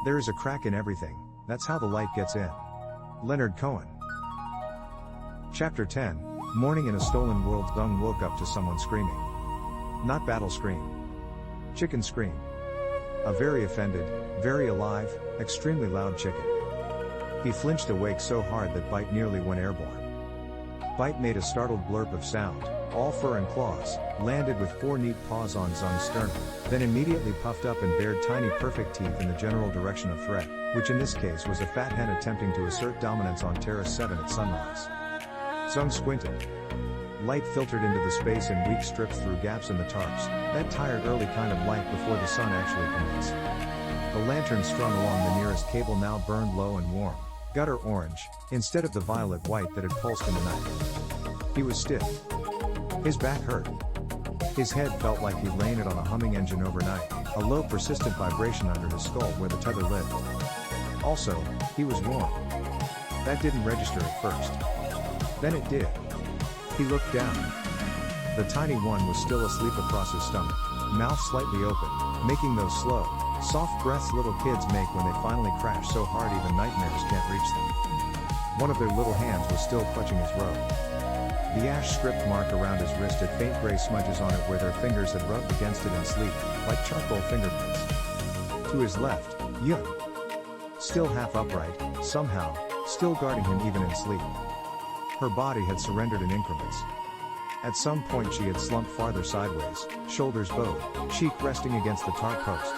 There is a crack in everything, that's how the light gets in. Leonard Cohen. Chapter 10, Morning in a Stolen World. Zeng woke up to someone screaming. Not battle scream. Chicken scream. A very offended, very alive, extremely loud chicken. He flinched awake so hard that Bite nearly went airborne. Bite made a startled blurp of sound, all fur and claws, landed with 4 neat paws on Zeng's sternum, then immediately puffed up and bared tiny perfect teeth in the general direction of threat, which in this case was a fat hen attempting to assert dominance on Terrace 7 at sunrise. Zeng squinted. Light filtered into the space in weak strips through gaps in the tarps, that tired early kind of light before the sun actually commenced. The lantern strung along the nearest cable now burned low and warm, gutter orange, instead of the violet white that had pulsed in the night. He was stiff. His back hurt. His head felt like he'd lain it on a humming engine overnight, a low persistent vibration under his skull where the tether lived. Also, he was warm. That didn't register at first. Then it did. He looked down. The tiny one was still asleep across his stomach, mouth slightly open, making those slow, soft breaths little kids make when they finally crash so hard even nightmares can't reach them. One of their little hands was still clutching his robe. The ash script mark around his wrist had faint gray smudges on it where their fingers had rubbed against it in sleep, like charcoal fingerprints. To his left, Yun. Still half upright, somehow, still guarding him even in sleep. Her body had surrendered in increments. At some point she had slumped farther sideways, shoulders bowed, cheek resting against the tarp post.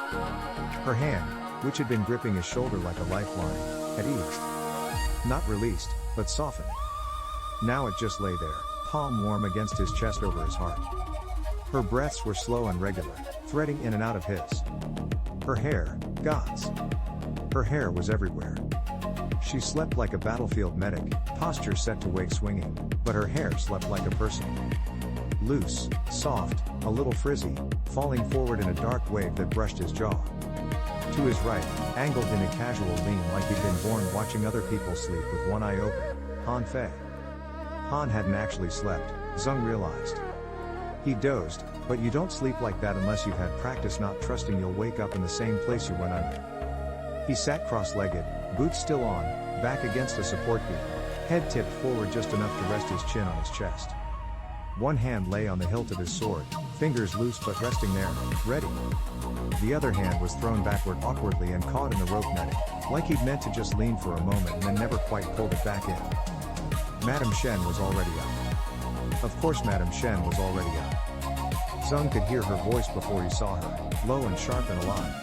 Her hand, which had been gripping his shoulder like a lifeline, had eased. Not released, but softened. Now it just lay there, palm warm against his chest over his heart. Her breaths were slow and regular, threading in and out of his. Her hair, gods. Her hair was everywhere. She slept like a battlefield medic, posture set to wake swinging, but her hair slept like a person. Loose, soft, a little frizzy, falling forward in a dark wave that brushed his jaw. To his right, angled in a casual lean like he'd been born watching other people sleep with one eye open, Han Fei. Han hadn't actually slept, Zeng realized. He dozed, but you don't sleep like that unless you've had practice not trusting you'll wake up in the same place you went under. He sat cross-legged, boots still on, back against a support beam, head tipped forward just enough to rest his chin on his chest. One hand lay on the hilt of his sword, fingers loose but resting there, ready. The other hand was thrown backward awkwardly and caught in the rope netting, like he'd meant to just lean for a moment and then never quite pulled it back in. Madame Shen was already up. Of course Madame Shen was already up. Zeng could hear her voice before he saw her, low and sharp and alive.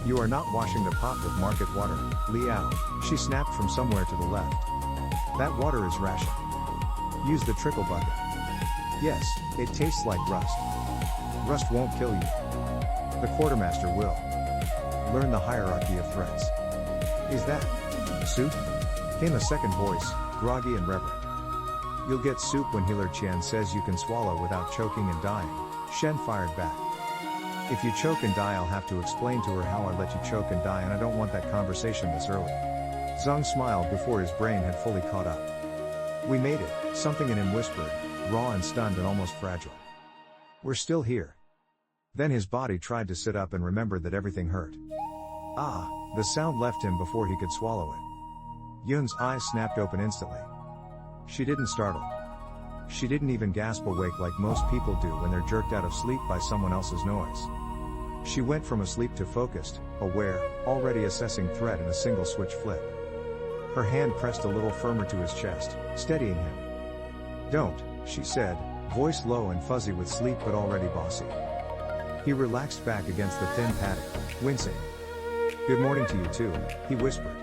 "You are not washing the pot with market water, Liao," she snapped from somewhere to the left. "That water is ration. Use the trickle bucket." "Yes, it tastes like rust." "Rust won't kill you. The quartermaster will. Learn the hierarchy of threats." "Is that soup?" came a second voice, groggy and reverent. "You'll get soup when Healer Qian says you can swallow without choking and dying," Shen fired back. "If you choke and die I'll have to explain to her how I let you choke and die and I don't want that conversation this early." Zeng smiled before his brain had fully caught up. "We made it," something in him whispered, raw and stunned and almost fragile. "We're still here." Then his body tried to sit up and remembered that everything hurt. Ah, the sound left him before he could swallow it. Yun's eyes snapped open instantly. She didn't startle. She didn't even gasp awake like most people do when they're jerked out of sleep by someone else's noise. She went from asleep to focused, aware, already assessing threat in a single switch flip. Her hand pressed a little firmer to his chest, steadying him. "Don't," she said, voice low and fuzzy with sleep but already bossy. He relaxed back against the thin padding, wincing. "Good morning to you too," he whispered.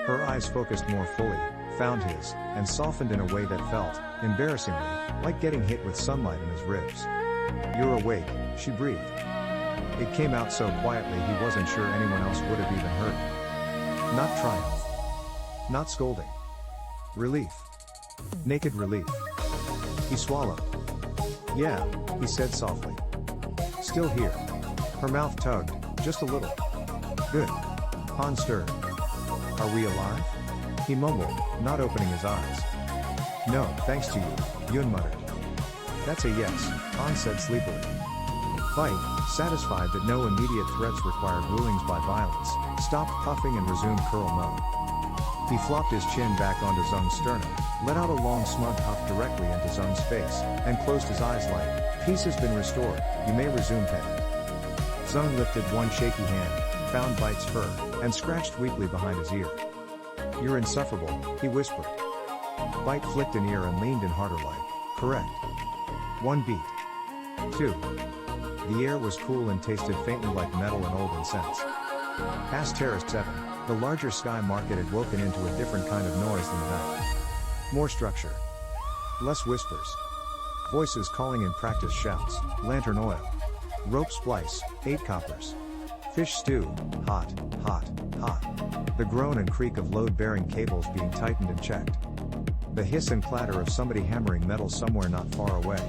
Her eyes focused more fully, found his, and softened in a way that felt, embarrassingly, like getting hit with sunlight in his ribs. "You're awake," she breathed. It came out so quietly he wasn't sure anyone else would have even heard it. Not triumph. Not scolding. Relief. Naked relief. He swallowed. "Yeah," he said softly. "Still here." Her mouth tugged, just a little. "Good." Han stirred. "Are we alive?" he mumbled, not opening his eyes. "No, thanks to you," Yun muttered. "That's a yes," Han said sleepily. Bite, satisfied that no immediate threats required rulings by violence, stopped puffing and resumed curl mode. He flopped his chin back onto Zeng's sternum, let out a long smug huff directly into Zeng's face, and closed his eyes like, "Peace has been restored, you may resume petting." Zeng lifted one shaky hand, found Bite's fur, and scratched weakly behind his ear. "You're insufferable," he whispered. Bite flicked an ear and leaned in harder like, "Correct." 1 beat. 2. The air was cool and tasted faintly like metal and old incense. Past Terrace 7, the larger sky market had woken into a different kind of noise than the night. More structure. Less whispers. Voices calling in practice shouts, lantern oil. Rope splice, 8 coppers. Fish stew, hot, hot, hot. The groan and creak of load-bearing cables being tightened and checked. The hiss and clatter of somebody hammering metal somewhere not far away.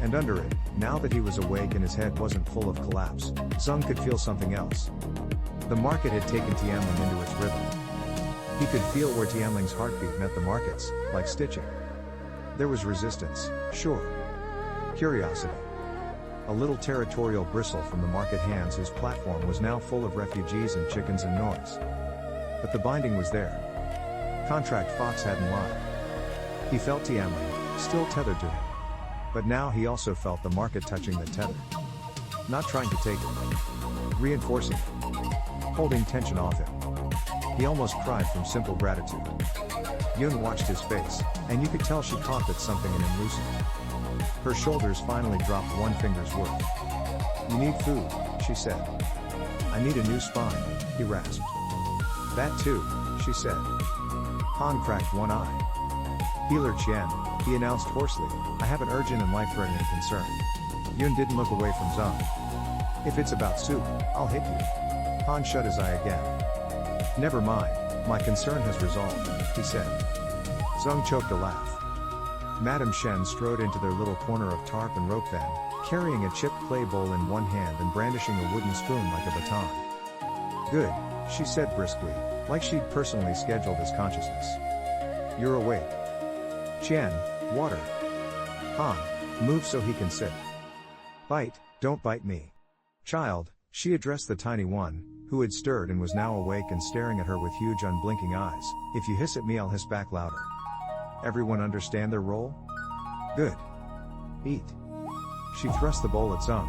And under it, now that he was awake and his head wasn't full of collapse, Zeng could feel something else. The market had taken Tianling into its rhythm. He could feel where Tianling's heartbeat met the market's, like stitching. There was resistance, sure. Curiosity. A little territorial bristle from the market hands whose platform was now full of refugees and chickens and noise. But the binding was there. Contract Fox hadn't lied. He felt Tianling, still tethered to him. But now he also felt the market touching the tether. Not trying to take it. Reinforcing it. Holding tension off him. He almost cried from simple gratitude. Yun watched his face, and you could tell she caught that something in him loosened. Her shoulders finally dropped 1 finger's worth. "You need food," she said. "I need a new spine," he rasped. "That too," she said. Han cracked one eye. "Healer Qian," he announced hoarsely, "I have an urgent and life-threatening concern." Yun didn't look away from Zeng. "If it's about soup, I'll hit you." Han shut his eye again. "Never mind, my concern has resolved," he said. Zeng choked a laugh. Madame Shen strode into their little corner of tarp and rope then, carrying a chipped clay bowl in one hand and brandishing a wooden spoon like a baton. "Good," she said briskly, like she'd personally scheduled his consciousness. "You're awake. Qian, water. Han, move so he can sit. Bite, don't bite me. Child," she addressed the tiny one, who had stirred and was now awake and staring at her with huge unblinking eyes. "If you hiss at me, I'll hiss back louder. Everyone understand their role? Good. Eat." She thrust the bowl at Zeng.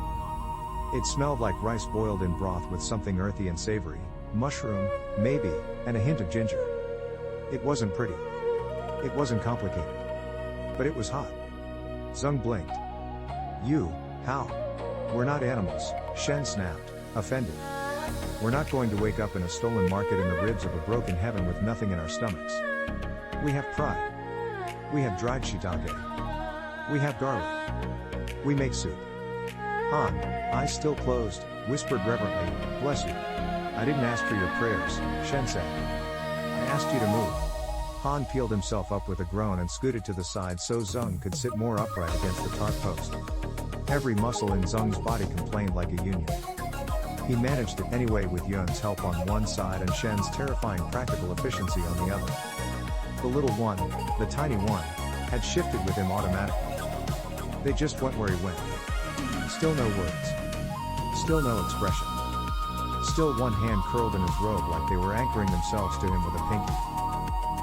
It smelled like rice boiled in broth with something earthy and savory, mushroom, maybe, and a hint of ginger. It wasn't pretty. It wasn't complicated. But it was hot. Zeng blinked. "You, how? We're not animals," Shen snapped, offended. "We're not going to wake up in a stolen market in the ribs of a broken heaven with nothing in our stomachs. We have pride. We have dried shiitake. We have garlic. We make soup." Han, eyes still closed, whispered reverently, "Bless you. I didn't ask for your prayers," Shen said. "I asked you to move." Han peeled himself up with a groan and scooted to the side so Zeng could sit more upright against the tarp post. Every muscle in Zeng's body complained like a union. He managed it anyway with Yun's help on one side and Shen's terrifying practical efficiency on the other. The little one, the tiny one, had shifted with him automatically. They just went where he went. Still no words. Still no expression. Still one hand curled in his robe like they were anchoring themselves to him with a pinky.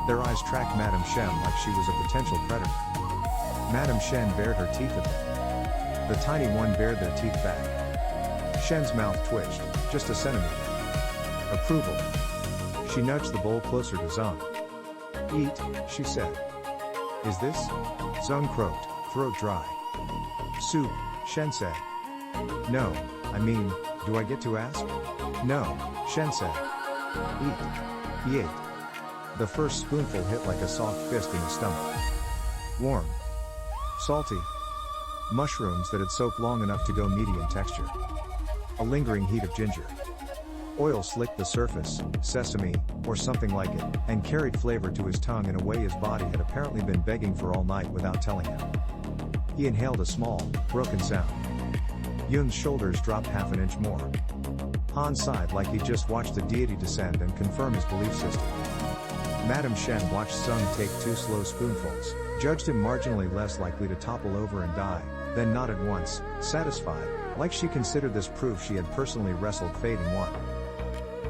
Their eyes tracked Madame Shen like she was a potential predator. Madame Shen bared her teeth at them. The tiny one bared their teeth back. Shen's mouth twitched, just a centimeter. Approval. She nudged the bowl closer to Zeng. "Eat," she said. "Is this?" Zeng croaked, throat dry. "Soup," Shen said. "No, I mean, do I get to ask?" "No," Shen said. "Eat." He ate. The first spoonful hit like a soft fist in his stomach. Warm. Salty. Mushrooms that had soaked long enough to go meaty in texture. A lingering heat of ginger. Oil slicked the surface, sesame, or something like it, and carried flavor to his tongue in a way his body had apparently been begging for all night without telling him. He inhaled a small, broken sound. Yun's shoulders dropped half an inch more. Han sighed like he'd just watched the deity descend and confirm his belief system. Madame Shen watched Zeng take 2 slow spoonfuls, judged him marginally less likely to topple over and die, then nodded once, satisfied, like she considered this proof she had personally wrestled fate and won.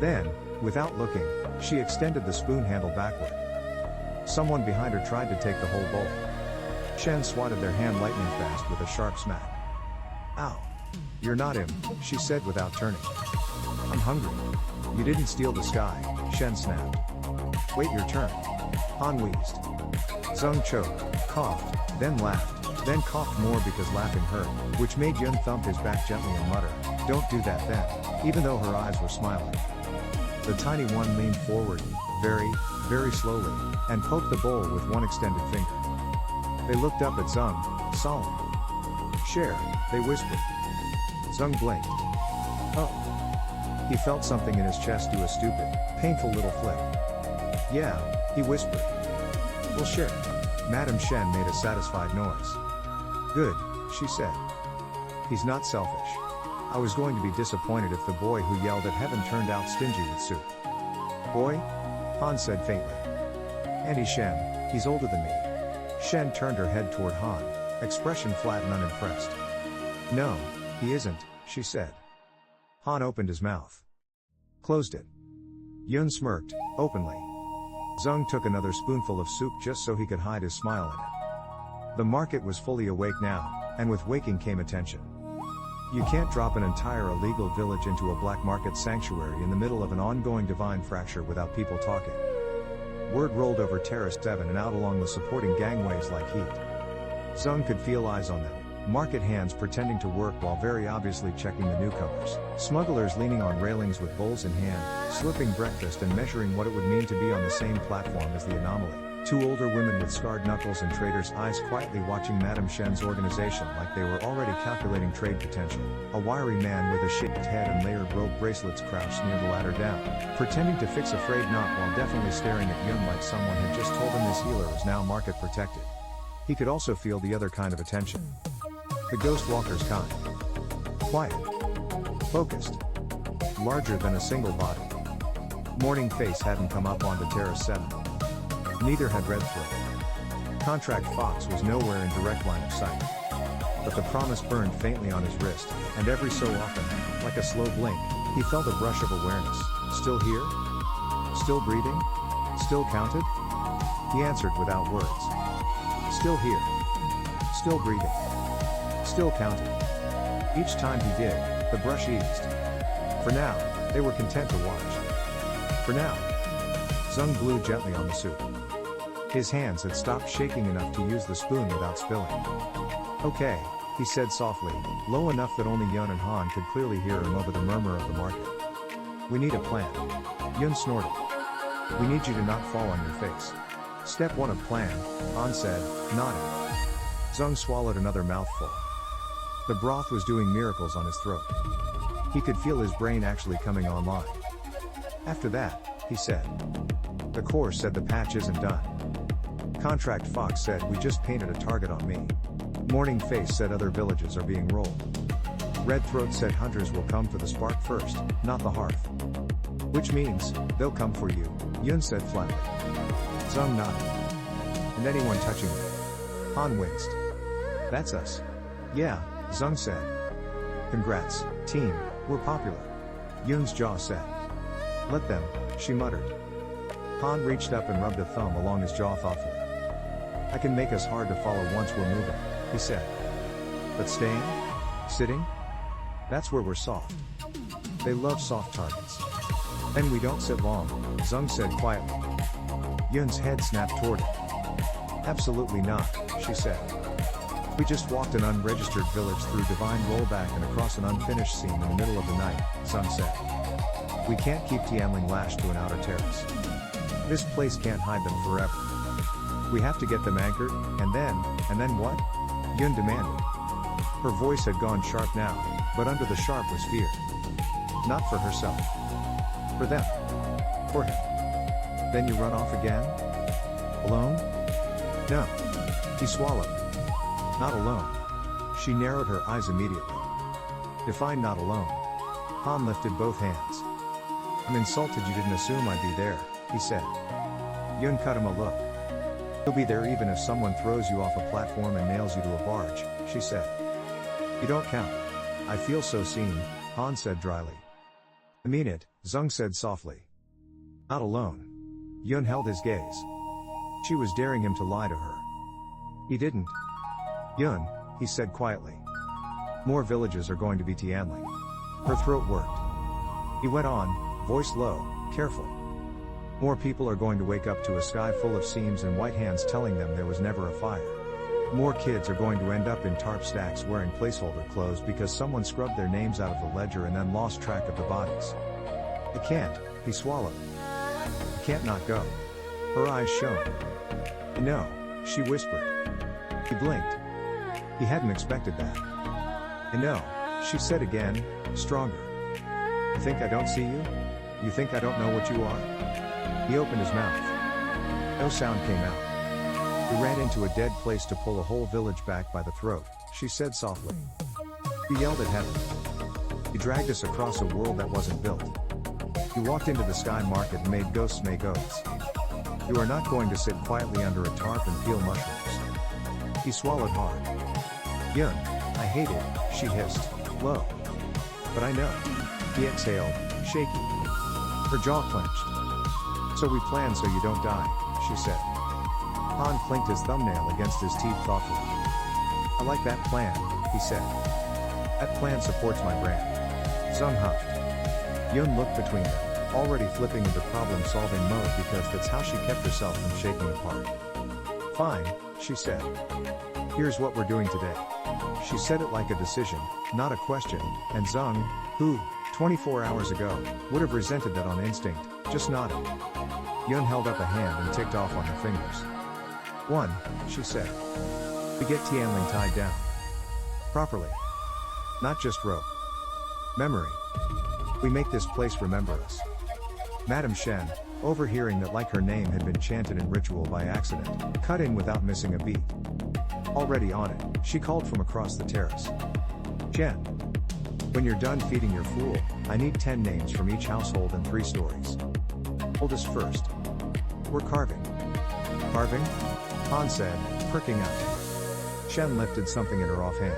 Then, without looking, she extended the spoon handle backward. Someone behind her tried to take the whole bowl. Shen swatted their hand lightning fast with a sharp smack. Ow. You're not him, she said without turning. I'm hungry. You didn't steal the sky, Shen snapped. Wait your turn. Han wheezed. Zeng choked, coughed, then laughed, then coughed more because laughing hurt, which made Yun thump his back gently and mutter, don't do that then, even though her eyes were smiling. The tiny one leaned forward, very, very slowly, and poked the bowl with one extended finger. They looked up at Zeng, solemn. Share, they whispered. Zeng blinked. Oh. He felt something in his chest do a stupid, painful little flip. Yeah, he whispered. We'll share. Madame Shen made a satisfied noise. Good, she said. He's not selfish. I was going to be disappointed if the boy who yelled at heaven turned out stingy with soup. Boy? Han said faintly. Auntie Shen, he's older than me. Shen turned her head toward Han, expression flat and unimpressed. No, he isn't, she said. Han opened his mouth. Closed it. Yun smirked, openly. Zeng took another spoonful of soup just so he could hide his smile in it. The market was fully awake now, and with waking came attention. You can't drop an entire illegal village into a black market sanctuary in the middle of an ongoing divine fracture without people talking. Word rolled over Terrace 7 and out along the supporting gangways like heat. Zeng could feel eyes on them, market hands pretending to work while very obviously checking the newcomers, smugglers leaning on railings with bowls in hand, slipping breakfast and measuring what it would mean to be on the same platform as the anomaly. Two older women with scarred knuckles and traders' eyes quietly watching Madame Shen's organization like they were already calculating trade potential. A wiry man with a shaved head and layered rope bracelets crouched near the ladder down, pretending to fix a frayed knot while definitely staring at Yun like someone had just told him this healer was now market protected. He could also feel the other kind of attention. The Ghost Walker's kind. Quiet. Focused. Larger than a single body. Morning Face hadn't come up onto Terrace 7. Neither had Red Throat. Contract Fox was nowhere in direct line of sight. But the promise burned faintly on his wrist, and every so often, like a slow blink, he felt a brush of awareness. Still here? Still breathing? Still counted? He answered without words. Still here. Still breathing. Still counted. Each time he did, the brush eased. For now, they were content to watch. For now. Zeng blew gently on the soup. His hands had stopped shaking enough to use the spoon without spilling. Okay, he said softly, low enough that only Yun and Han could clearly hear him over the murmur of the market. We need a plan. Yun snorted. We need you to not fall on your face. Step 1 of plan, Han said, nodding. Zeng swallowed another mouthful. The broth was doing miracles on his throat. He could feel his brain actually coming online. After that, he said. The core said the patch isn't done. Contract Fox said we just painted a target on me. Morning Face said other villages are being rolled. Red Throat said hunters will come for the spark first, not the hearth. Which means, they'll come for you, Yun said flatly. Zeng nodded. And anyone touching me. Han winced. That's us. Yeah, Zeng said. Congrats, team, we're popular. Yun's jaw set. Let them, she muttered. Han reached up and rubbed a thumb along his jaw thoughtfully. I can make us hard to follow once we're moving, he said. But staying? Sitting? That's where we're soft. They love soft targets. And we don't sit long, Zeng said quietly. Yun's head snapped toward him. Absolutely not, she said. We just walked an unregistered village through divine rollback and across an unfinished scene in the middle of the night, Zeng said. We can't keep Tianling lashed to an outer terrace. This place can't hide them forever. We have to get them anchored, and then what? Yun demanded. Her voice had gone sharp now, but under the sharp was fear. Not for herself. For them. For him. Then you run off again? Alone? No. He swallowed. Not alone. She narrowed her eyes immediately. Define not alone. Han lifted both hands. I'm insulted you didn't assume I'd be there, he said. Yun cut him a look. You'll be there even if someone throws you off a platform and nails you to a barge, she said. You don't count. I feel so seen, Han said dryly. I mean it, Zeng said softly. Not alone. Yun held his gaze. She was daring him to lie to her. He didn't. Yun, he said quietly. More villages are going to be Tianling. Her throat worked. He went on, voice low, careful. More people are going to wake up to a sky full of seams and white hands telling them there was never a fire. More kids are going to end up in tarp stacks wearing placeholder clothes because someone scrubbed their names out of the ledger and then lost track of the bodies. I can't, he swallowed. I can't not go. Her eyes shone. I know, she whispered. He blinked. He hadn't expected that. I know, she said again, stronger. You think I don't see you? You think I don't know what you are? He opened his mouth. No sound came out. He ran into a dead place to pull a whole village back by the throat, she said softly. He yelled at heaven. He dragged us across a world that wasn't built. He walked into the sky market and made ghosts make oaths. You are not going to sit quietly under a tarp and peel mushrooms. He swallowed hard. Yun, I hate it, she hissed, low. But I know. He exhaled, shaky. Her jaw clenched. So we plan so you don't die, she said. Han clinked his thumbnail against his teeth thoughtfully. I like that plan, he said. That plan supports my brand. Zeng huffed. Yun looked between them, already flipping into problem-solving mode because that's how she kept herself from shaking apart. Fine, she said. Here's what we're doing today. She said it like a decision, not a question, and Zeng, who, 24 hours ago, would have resented that on instinct, just nodded. Yun held up a hand and ticked off on her fingers. 1, she said. We get Tianling tied down. Properly. Not just rope. Memory. We make this place remember us. Madame Shen, overhearing that like her name had been chanted in ritual by accident, cut in without missing a beat. Already on it, she called from across the terrace. Shen. When you're done feeding your fool, I need 10 names from each household and 3 stories. Oldest first. We're carving. Carving? Han said, pricking up. Shen lifted something in her offhand.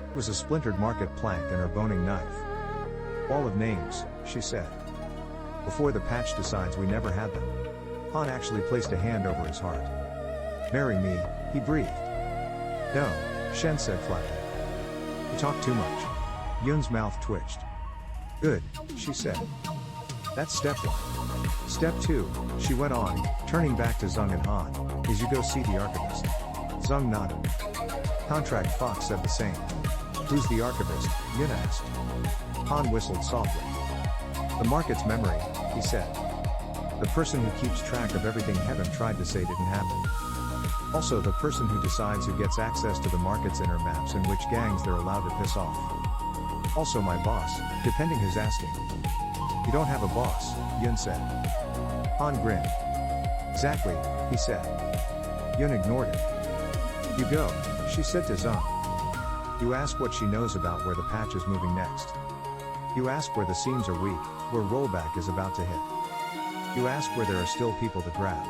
It was a splintered market plank and her boning knife. Wall of names, she said. Before the patch decides we never had them. Han actually placed a hand over his heart. Marry me, he breathed. No, Shen said flatly. You talk too much. Yun's mouth twitched. Good, she said. That's step 1. Step 2, she went on, turning back to Zeng and Han, is you go see the archivist. Zeng nodded. Contract Fox said the same. Who's the archivist? Yun asked. Han whistled softly. The market's memory, he said. The person who keeps track of everything Heaven tried to say didn't happen. Also the person who decides who gets access to the market's inner maps and which gangs they're allowed to piss off. Also my boss, depending who's asking. You don't have a boss, Yun said. Han grinned. Exactly, he said. Yun ignored it. You go, she said to Zeng. You ask what she knows about where the patch is moving next. You ask where the seams are weak, where rollback is about to hit. You ask where there are still people to grab.